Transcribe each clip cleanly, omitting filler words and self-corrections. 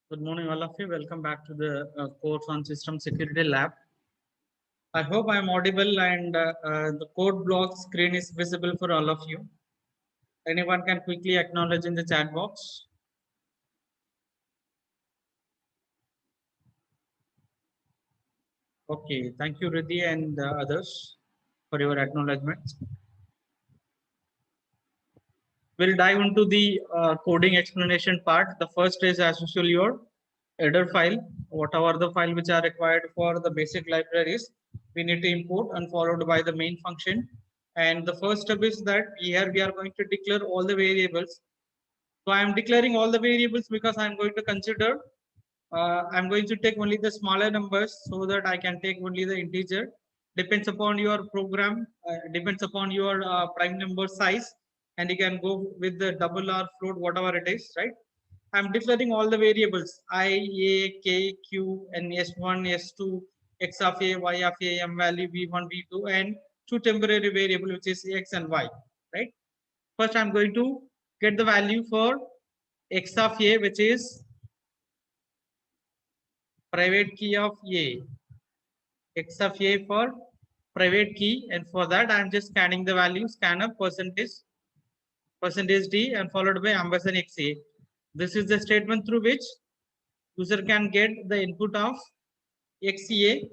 Good morning, all of you. Welcome back to the course on System Security Lab. I hope I am audible and the code block screen is visible for all of you. Anyone can quickly acknowledge in the chat box. Okay, thank you, Riddhi and others for your acknowledgement. We'll dive into the coding explanation part. The first is as usual your header file. Whatever the file which are required for the basic libraries, we need to import and followed by the main function. And the first step is that here we are going to declare all the variables. So I am declaring all the variables because I am going to consider, I'm going to take only the smaller numbers so that I can take only the integer. Depends upon your program, depends upon your prime number size, and you can go with the double or float, whatever it is, right? I'm declaring all the variables I, A, K, Q, and S1, S2, X of A, Y of A, M value, V1, V2, and two temporary variable, which is X and Y, right? First, I'm going to get the value for X of A, which is private key of A. X of A for private key, and for that, I'm just scanning the value, scan of percentage D, and followed by ampersand XA. This is the statement through which user can get the input of XA,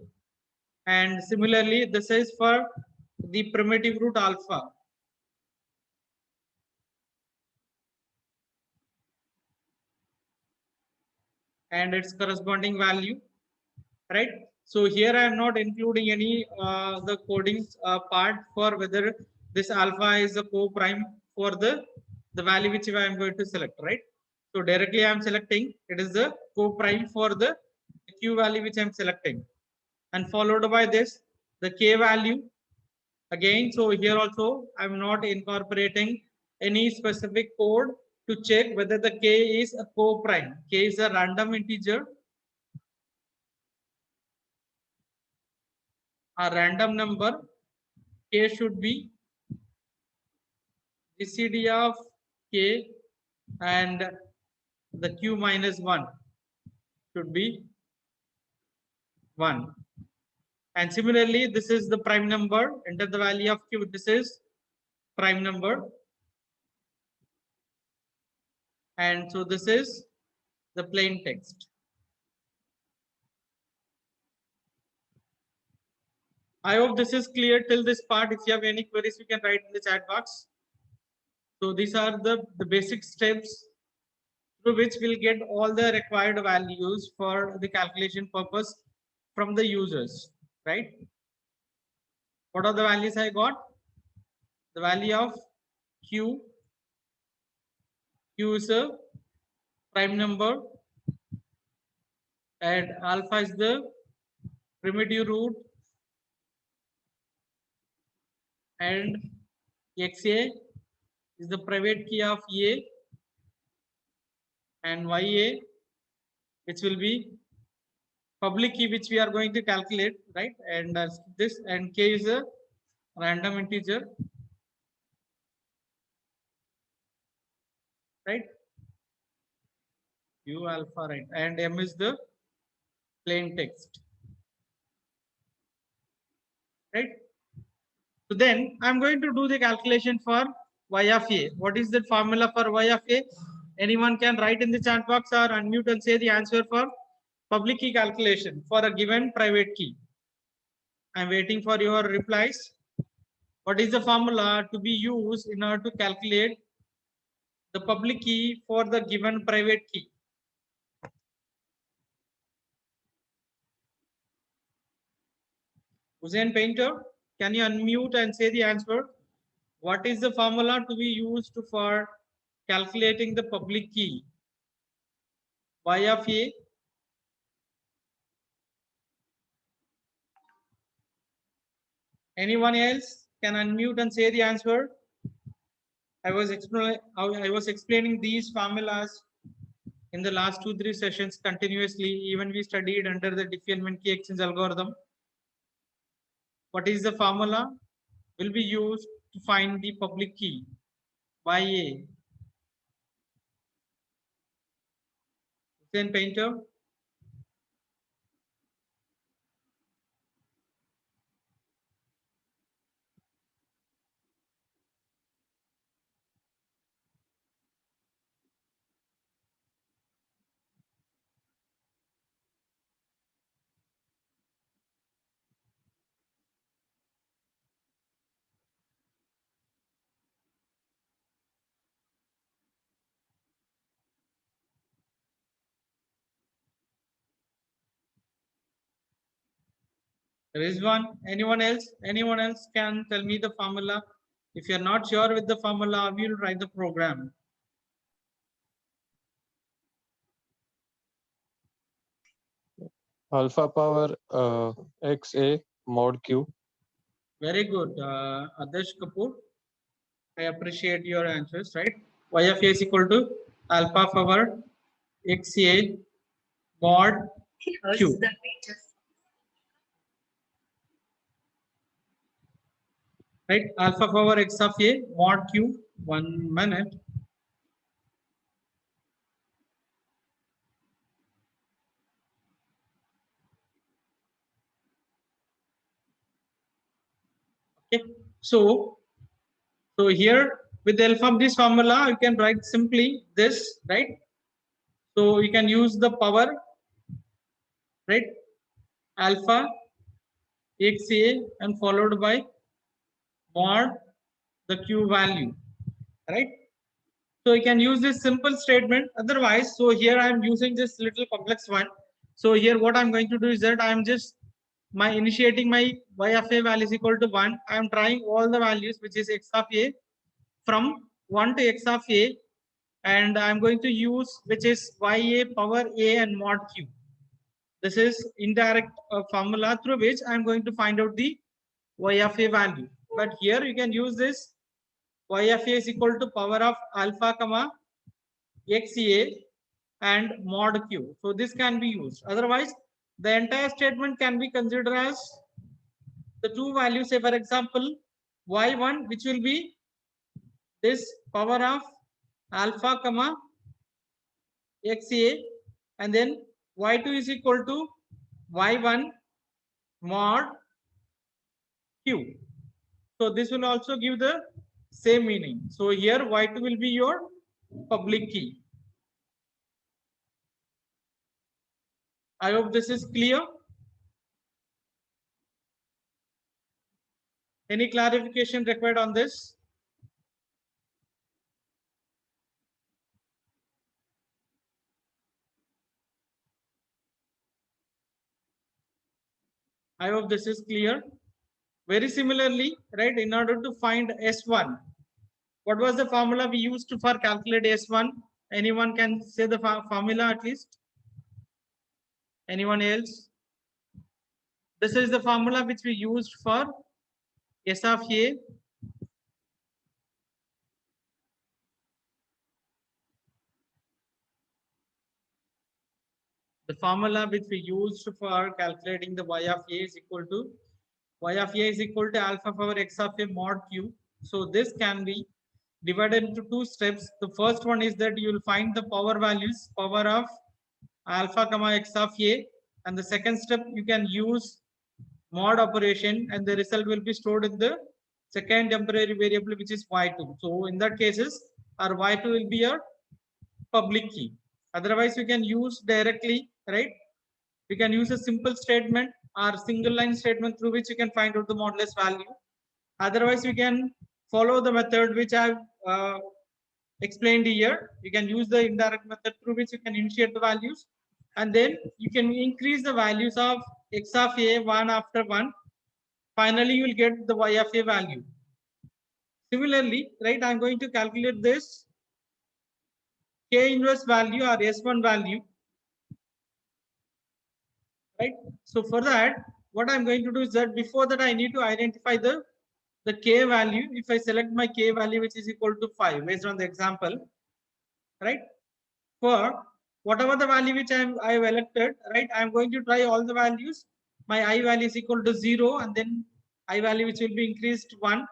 and similarly this is for the primitive root alpha. And its corresponding value, right? So here I am not including any the coding part for whether this alpha is a co-prime for the value which I am going to select, right? So directly I am selecting it is the co-prime for the Q value which I am selecting, and followed by this the K value again. So here also I'm not incorporating any specific code to check whether the K is a co-prime. K is a random integer, a random number. K should be GCD of K, and the Q minus 1 should be 1. And similarly, this is the prime number. Enter the value of Q. This is prime number. And so this is the plain text. I hope this is clear till this part. If you have any queries, you can write in the chat box. So these are the basic steps through which we'll get all the required values for the calculation purpose from the users, right? What are the values I got? The value of Q. Q is a prime number, and alpha is the primitive root, and XA is the private key of A, and YA, which will be public key which we are going to calculate, right? And this, and K is a random integer, right? U alpha, right? And M is the plain text, right? So then I'm going to do the calculation for Y of A. What is the formula for Y of A? Anyone can write in the chat box or unmute and say the answer for public key calculation for a given private key. I'm waiting for your replies. What is the formula to be used in order to calculate the public key for the given private key? Hussein Painter, can you unmute and say the answer? What is the formula to be used for calculating the public key? Y of A. Anyone else can unmute and say the answer? I was explaining these formulas in the last 2-3 sessions continuously. Even we studied under the Diffie-Hellman key exchange algorithm. What is the formula? Will be used to find the public key. YA. Then Painter. There is one. Anyone else? Anyone else can tell me the formula? If you're not sure with the formula, we'll write the program. Alpha power XA mod Q. Very good, Adesh Kapoor. I appreciate your answers, right? Y of A is equal to alpha power XA mod Q. Right? Alpha power X of A mod Q. 1 minute. Okay. So here with the help of this formula, you can write simply this, right? So you can use the power, right? Alpha XA and followed by mod the Q value, right? So you can use this simple statement. Otherwise, so here I am using this little complex one. So here what I'm going to do is that I am just initiating my y of a value is equal to 1. I am trying all the values which is x of a from 1 to x of a, and I'm going to use which is ya power a and mod q. This is indirect formula through which I'm going to find out the y of a value. But here you can use this y of a is equal to power of alpha comma xa and mod q. So this can be used. Otherwise, the entire statement can be considered as the two values. Say for example, y1 which will be this power of alpha comma xa, and then y2 is equal to y1 mod q. So this will also give the same meaning. So here y2 will be your public key. I hope this is clear. Any clarification required on this? I hope this is clear. Very similarly, right, in order to find S1, what was the formula we used for calculate S1? Anyone can say the formula at least? Anyone else? This is the formula which we used for S of A. The formula which we used for calculating the y of A is equal to alpha power x of A mod q. So this can be divided into two steps. The first one is that you will find the power values, power of alpha comma x of A, and the second step you can use mod operation, and the result will be stored in the second temporary variable which is y2. So in that cases, our y2 will be a public key. Otherwise, you can use directly, right? You can use a simple statement or single line statement through which you can find out the modulus value. Otherwise, you can follow the method which I've explained here. You can use the indirect method through which you can initiate the values, and then you can increase the values of x of a one after one. Finally, you will get the y of a value. Similarly, right, I'm going to calculate this k inverse value or S1 value, right? So for that, what I'm going to do is that before that I need to identify the k value. If I select my k value which is equal to 5 based on the example, right? For whatever the value which I have elected, right, I'm going to try all the values. My I value is equal to 0, and then I value which will be increased 1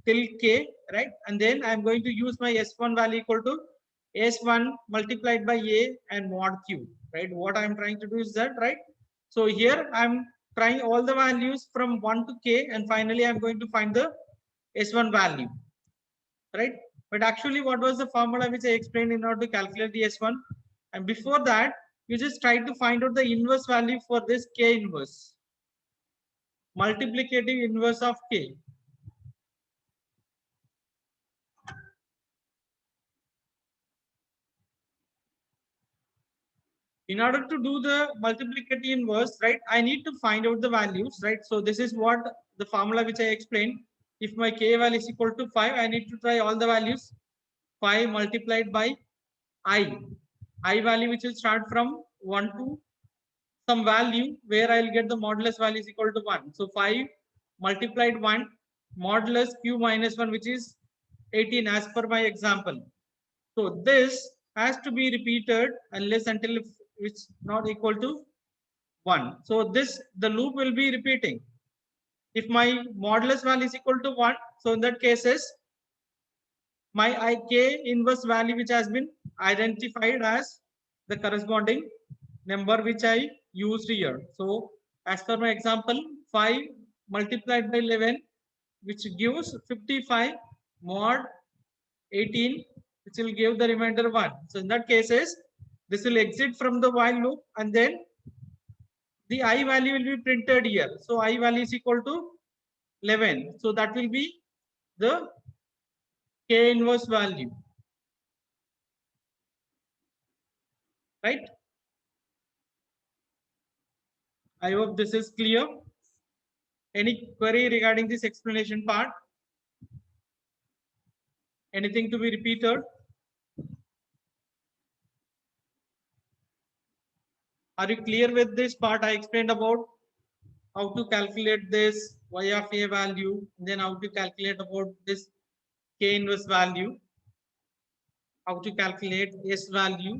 till k, right? And then I'm going to use my S1 value equal to S1 multiplied by A and mod Q, right? What I'm trying to do is that, right? So here I'm trying all the values from 1 to K, and finally I'm going to find the S1 value, right? But actually, what was the formula which I explained in order to calculate the S1? And before that, you just try to find out the inverse value for this K inverse, multiplicative inverse of K. In order to do the multiplicative inverse, right, I need to find out the values, right? So this is what the formula which I explained. If my K value is equal to 5, I need to try all the values. 5 multiplied by I value which will start from 1 to some value where I'll get the modulus value is equal to 1. So 5 multiplied 1 modulus Q minus 1, which is 18 as per my example. So this has to be repeated unless until if it's not equal to 1. So this, the loop will be repeating. If my modulus value is equal to 1, so in that cases, my K inverse value which has been identified as the corresponding number which I used here. So as per my example, 5 multiplied by 11, which gives 55 mod 18, which will give the remainder 1. So in that cases, this will exit from the while loop, and then the I value will be printed here. So I value is equal to 11. So that will be the K inverse value, right? I hope this is clear. Any query regarding this explanation part? Anything to be repeated? Are you clear with this part? I explained about how to calculate this y of a value, then how to calculate about this K inverse value, how to calculate S value.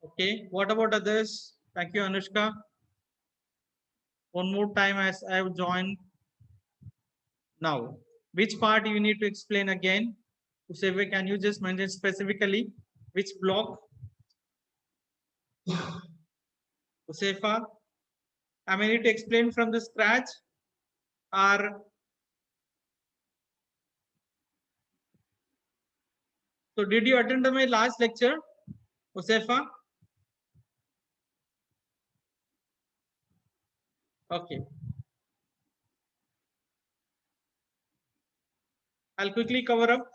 Okay, what about others? Thank you, Anushka. One more time as I have joined now. Which part you need to explain again? Useve, can you just mention specifically which block? Usefa, I need to explain from the scratch, or so did you attend my last lecture, Usefa? Okay. I'll quickly cover up.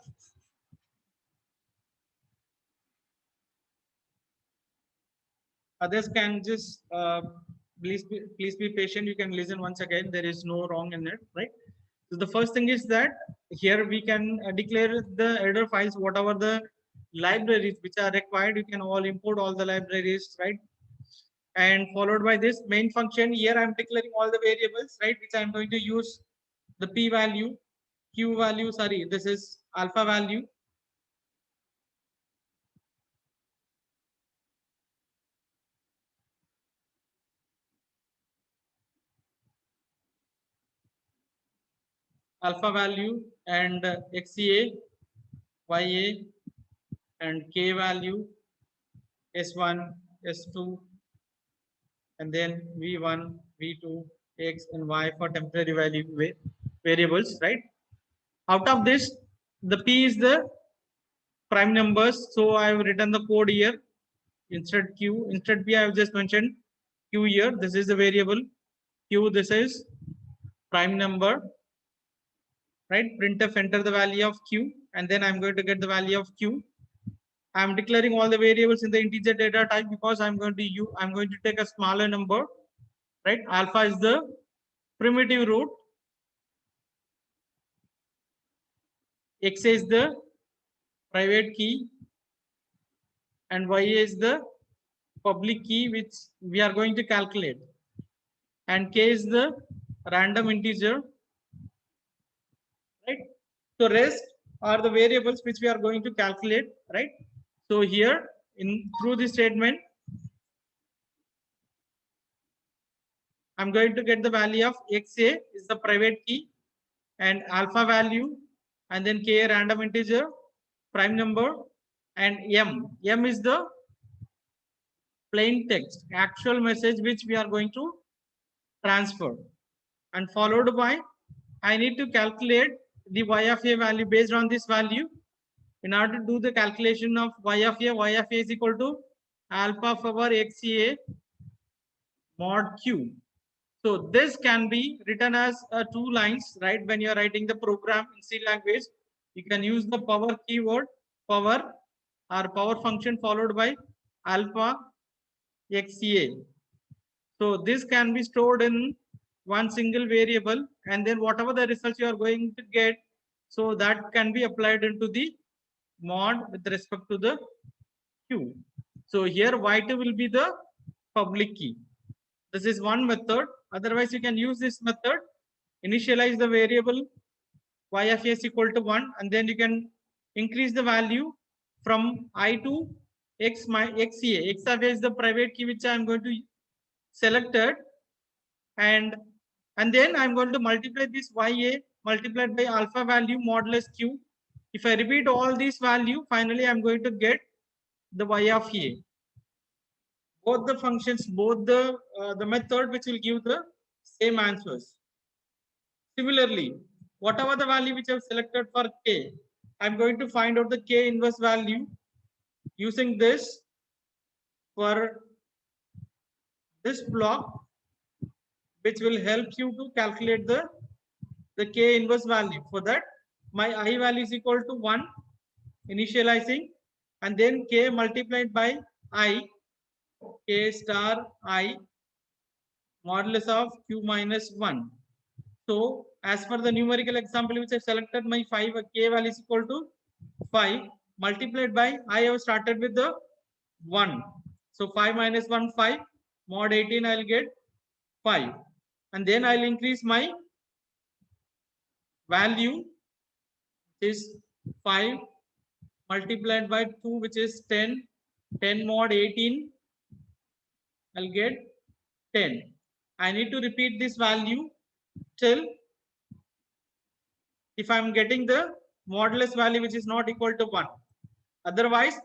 Others can just please be patient. You can listen once again. There is no wrong in it, right? So the first thing is that here we can declare the header files, whatever the libraries which are required. You can all import all the libraries, right? And followed by this main function. Here I'm declaring all the variables, right? Which I'm going to use the p value, q value. Sorry, this is alpha value. Alpha value and XA, YA, and K value, S1, S2, and then V1, V2, X and Y for temporary value variables, right? Out of this, the P is the prime numbers. So I have written the code here. Instead Q, instead P, I have just mentioned Q here. This is the variable. Q, this is prime number, right? Printf, enter the value of Q, and then I'm going to get the value of Q. I'm declaring all the variables in the integer data type because I'm going to take a smaller number, right? Alpha is the primitive root, X is the private key, and Y is the public key which we are going to calculate, and K is the random integer, right? So rest are the variables which we are going to calculate, right? So here through this statement, I'm going to get the value of XA is the private key, and alpha value and then k random integer, prime number, and m is the plain text, actual message which we are going to transfer, and followed by I need to calculate the y of a value based on this value. In order to do the calculation of y of a is equal to alpha power xa mod q. So this can be written as two lines, right? When you are writing the program in C language, you can use the power keyword, power or power function followed by alpha xa. So this can be stored in one single variable, and then whatever the results you are going to get, so that can be applied into the mod with respect to the q. So here y2 will be the public key. This is one method. Otherwise, you can use this method. Initialize the variable y of a is equal to 1, and then you can increase the value from I to x my xa. X of a is the private key which I am going to select it, and then I'm going to multiply this ya multiplied by alpha value modulus q. If I repeat all these value, finally I'm going to get the y of a. Both the functions, both the method which will give the same answers. Similarly, whatever the value which I've selected for k, I'm going to find out the k inverse value using this for this block, which will help you to calculate the k inverse value. For that, my I value is equal to 1, initializing, and then k multiplied by I, k star I modulus of q minus 1. So as per the numerical example which I selected, my 5 k value is equal to 5 multiplied by I have started with the 1. So 5 minus 1 5 mod 18 I'll get 5, and then I'll increase my value which is 5 multiplied by 2 which is 10, 10 mod 18 I'll get 10. I need to repeat this value till if I'm getting the modulus value which is not equal to 1. Otherwise,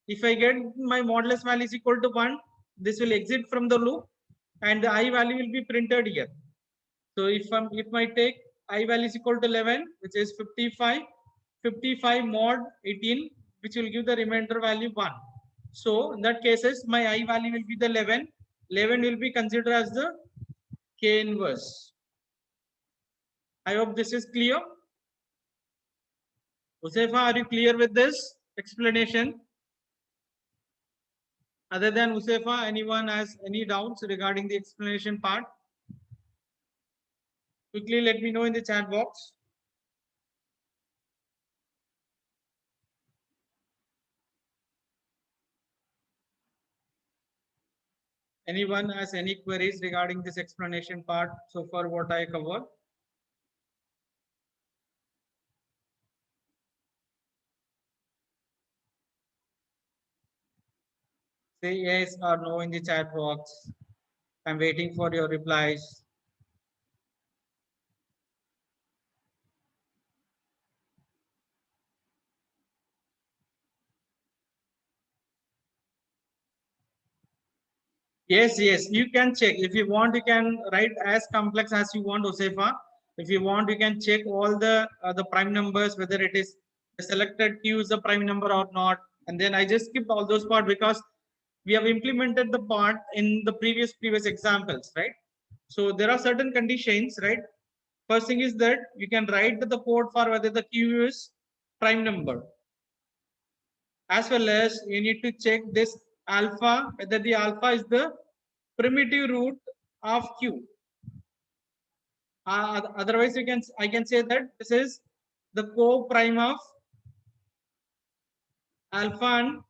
if I get my modulus value is equal to 1, this will exit from the loop and the I value will be printed here. So if I take I value is equal to 11, which is 55, 55 mod 18, which will give the remainder value 1. So in that cases, my I value will be the 11. 11 will be considered as the K inverse. I hope this is clear. Josefa, are you clear with this explanation? Other than Josefa, anyone has any doubts regarding the explanation part? Quickly let me know in the chat box. Anyone has any queries regarding this explanation part so far what I covered? Say yes or no in the chat box. I'm waiting for your replies. Yes, you can check. If you want, you can write as complex as you want, Josefa. If you want, you can check all the prime numbers, whether it is the selected Q is the prime number or not. And then I just skipped all those parts because we have implemented the part in the previous examples, right? So there are certain conditions, right? First thing is that you can write the code for whether the Q is prime number. As well as you need to check this alpha, whether the alpha is the primitive root of Q. Otherwise, I can say that this is the co-prime of alpha and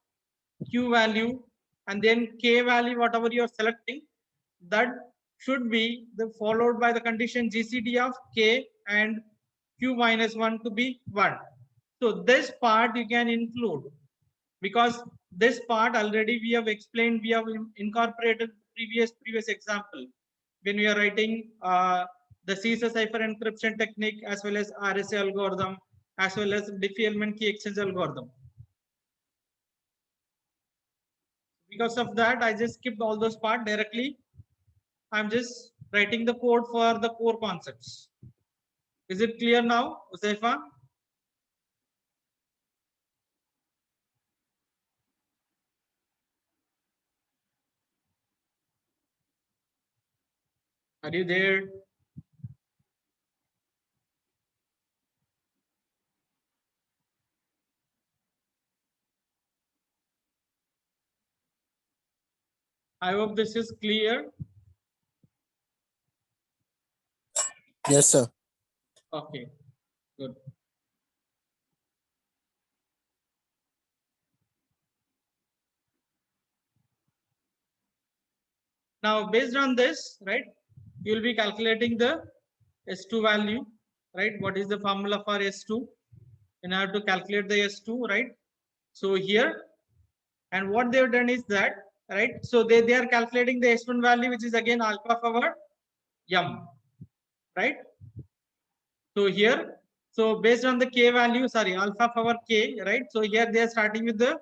Q value, and then K value, whatever you are selecting, that should be followed by the condition GCD of K and Q minus 1 to be 1. So this part you can include, because this part already we have explained, we have incorporated previous example when we are writing the Caesar cipher encryption technique as well as RSA algorithm, as well as Diffie-Hellman key exchange algorithm. Because of that, I just skipped all those parts directly. I'm just writing the code for the core concepts. Is it clear now, Uzaifa? Are you there? I hope this is clear. Yes, sir. Okay, good. Now, based on this, right, you will be calculating the S2 value, right? What is the formula for S2? In order to calculate the S2, right? So here, and what they have done is that, right? So they are calculating the S1 value, which is again alpha power m, right? So here, so based on the k value, sorry, alpha power k, right? So here they are starting with the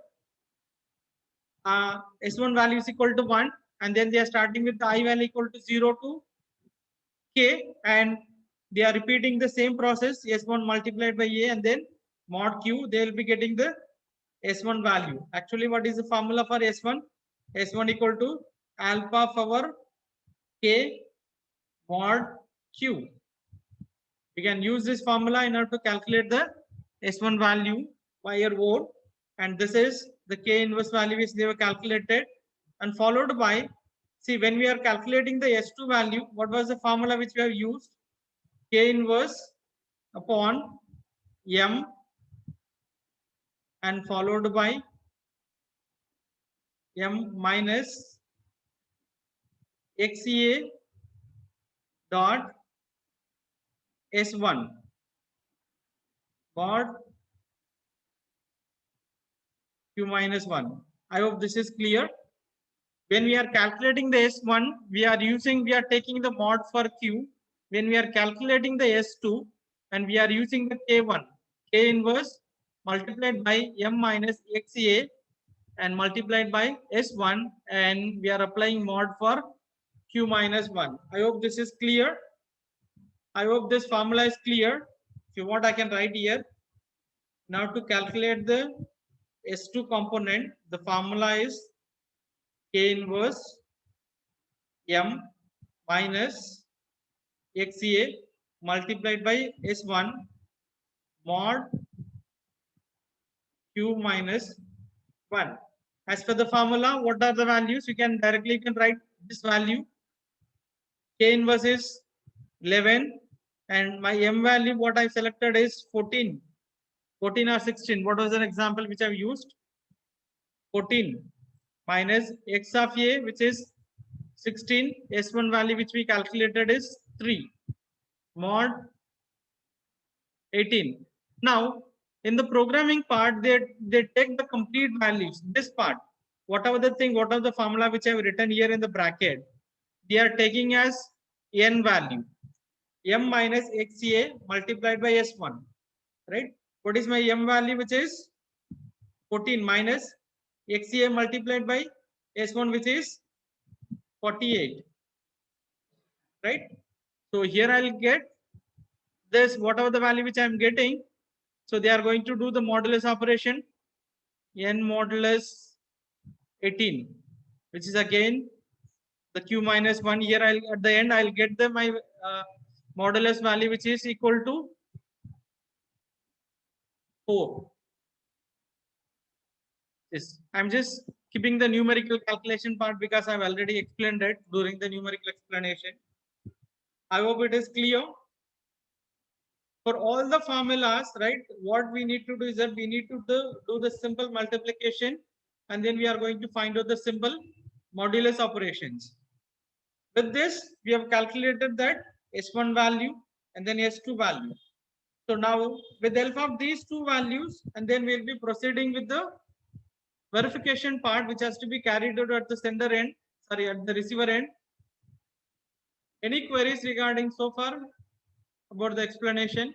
S1 value is equal to 1, and then they are starting with the I value equal to 0 to k, and they are repeating the same process, S1 multiplied by a, and then mod q, they will be getting the S1 value. Actually, what is the formula for S1? S1 equal to alpha power k mod q. We can use this formula in order to calculate the S1 value by your vote, and this is the k inverse value which they were calculated, and followed by, see, when we are calculating the S2 value, what was the formula which we have used? K inverse upon m, and followed by m minus xa dot S1 mod q minus 1. I hope this is clear. When we are calculating the S1, we are taking the mod for q. When we are calculating the S2, and we are using the k1, k inverse multiplied by m minus xa and multiplied by S1, and we are applying mod for q minus 1. I hope this is clear. I hope this formula is clear. If you want, I can write here. Now to calculate the S2 component, the formula is k inverse m minus xa multiplied by S1 mod q minus 1. As per the formula, what are the values? You can write this value. K inverse is 11, and my m value what I selected is 14. 14 or 16. What was an example which I've used? 14 minus x of a, which is 16. S1 value which we calculated is 3 mod 18. Now, in the programming part, they take the complete values. This part, whatever the formula which I have written here in the bracket, they are taking as n value, m minus xa multiplied by S1, right? What is my m value, which is 14 minus xa multiplied by S1, which is 48, right? So here I'll get this, whatever the value which I'm getting. So they are going to do the modulus operation, n modulus 18, which is again the q minus 1. Here I'll at the end I'll get the my modulus value, which is equal to 4. Yes, I'm just keeping the numerical calculation part because I've already explained it during the numerical explanation. I hope it is clear. For all the formulas, right, what we need to do is that we need to do the simple multiplication, and then we are going to find out the simple modulus operations. With this, we have calculated that S1 value and then S2 value. So now with the help of these two values, and then we'll be proceeding with the verification part, which has to be carried out at the sender end, sorry, at the receiver end. Any queries regarding so far about the explanation?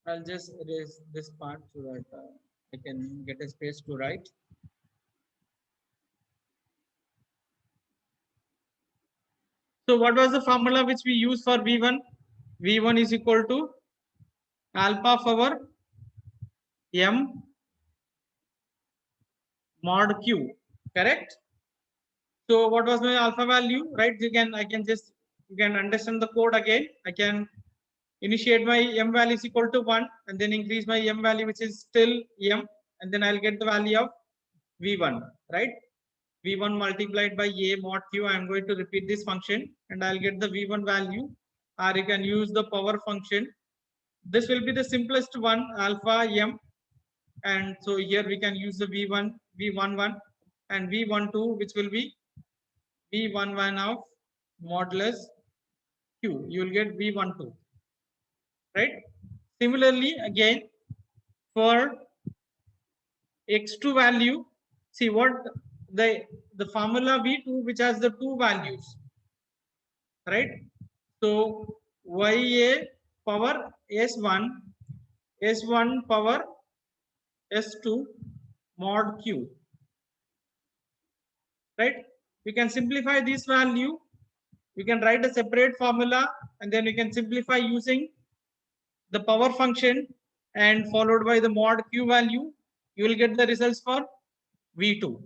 I'll just erase this part so that I can get a space to write. So what was the formula which we use for V1? V1 is equal to alpha power M mod Q, correct? So what was my alpha value, right? I can just, you can understand the code again. I can initiate my M value is equal to 1 and then increase my M value, which is still M, and then I'll get the value of V1, right? V1 multiplied by A mod Q. I am going to repeat this function and I'll get the V1 value, or you can use the power function. This will be the simplest one, alpha M. And so here we can use the V1, V11 and V12, which will be V11 of modulus Q. You will get V12, right? Similarly, again, for X2 value, see what the formula V2, which has the two values, right? So YA power S1, S1 power S2 mod Q, right? We can simplify this value. We can write a separate formula and then we can simplify using the power function and followed by the mod Q value. You will get the results for V2.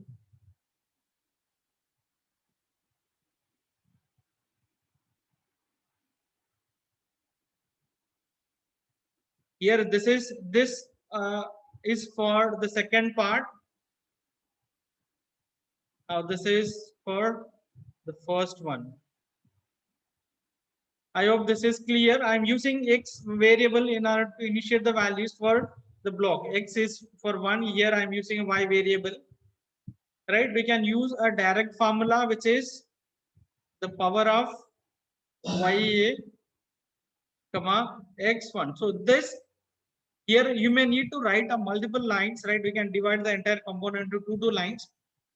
Here, this is for the second part. Now this is for the first one. I hope this is clear. I'm using X variable in order to initiate the values for the block. X is for 1. Here I'm using a Y variable. Right? We can use a direct formula, which is the power of YA comma X1. So this here you may need to write a multiple lines, right? We can divide the entire component into two lines.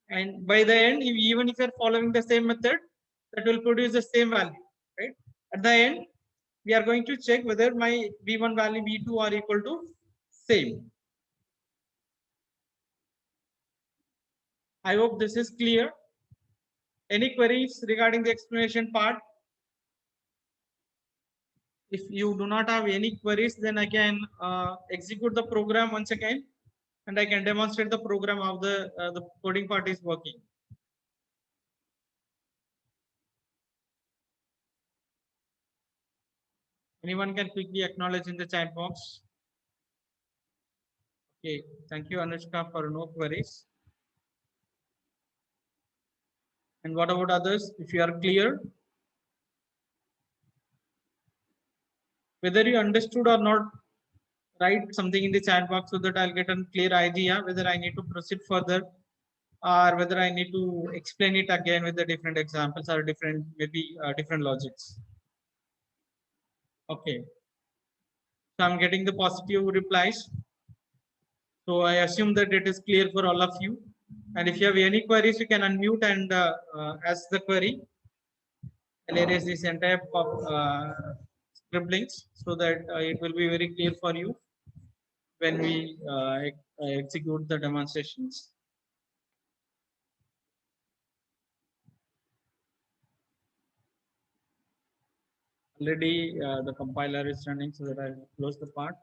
And by the end, even if you're following the same method, that will produce the same value, right? At the end, we are going to check whether my V1 value, V2 are equal to same. I hope this is clear. Any queries regarding the explanation part? If you do not have any queries, then I can execute the program once again, and I can demonstrate the program how the coding part is working. Anyone can quickly acknowledge in the chat box. Okay, thank you, Anushka, for no queries. And what about others? If you are clear, whether you understood or not, write something in the chat box so that I'll get a clear idea whether I need to proceed further or whether I need to explain it again with the different examples or different, maybe different logics. Okay. So I'm getting the positive replies. So I assume that it is clear for all of you. And if you have any queries, you can unmute and ask the query. I'll erase this entire scribblings so that it will be very clear for you when we execute the demonstrations. Already the compiler is running, so that I'll close the part.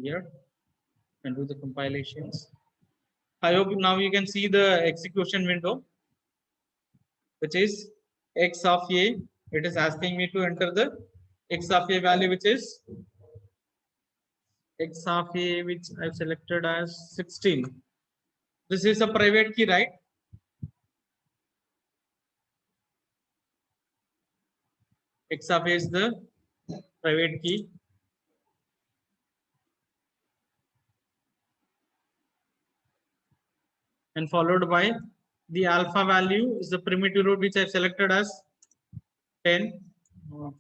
Here and do the compilations. I hope now you can see the execution window, which is x of a. It is asking me to enter the x of a value, which is x of a, which I've selected as 16. This is a private key, right? X of a is the private key. And followed by the alpha value is the primitive root, which I've selected as 10.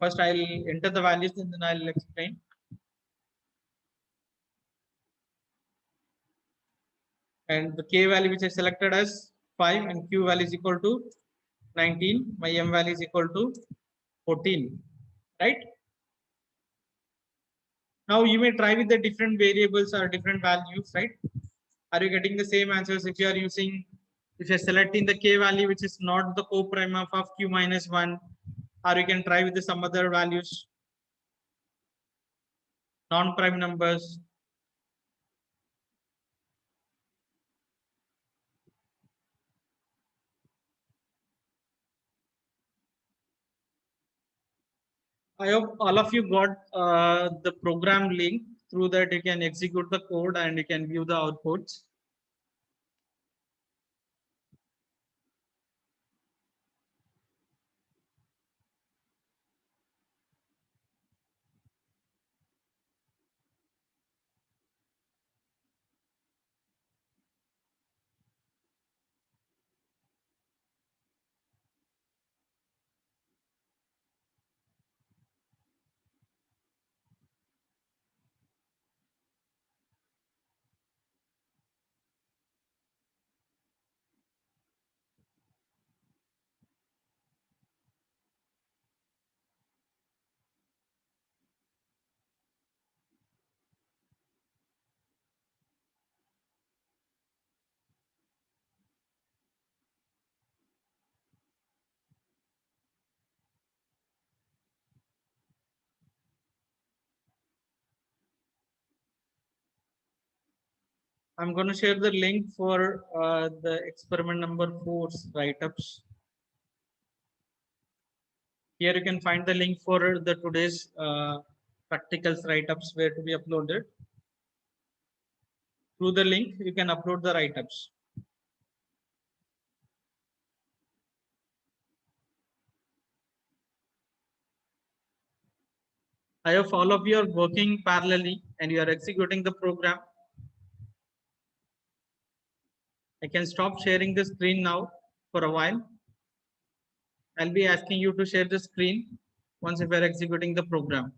First, I'll enter the values and then I'll explain. and the k value which I selected as 5 and q value is equal to 19. My m value is equal to 14, right? Now you may try with the different variables or different values, right? Are you getting the same answers if you are using, if you're selecting the k value which is not the co-prime of q minus 1, or you can try with the some other values, non-prime numbers. I hope all of you got the program link. Through that you can execute the code and you can view the outputs. I'm going to share the link for the experiment number 4's write-ups. Here you can find the link for the today's practicals write-ups where to be uploaded. Through the link, you can upload the write-ups. I hope all of you are working parallelly and you are executing the program. I can stop sharing the screen now for a while. I'll be asking you to share the screen once you are executing the program.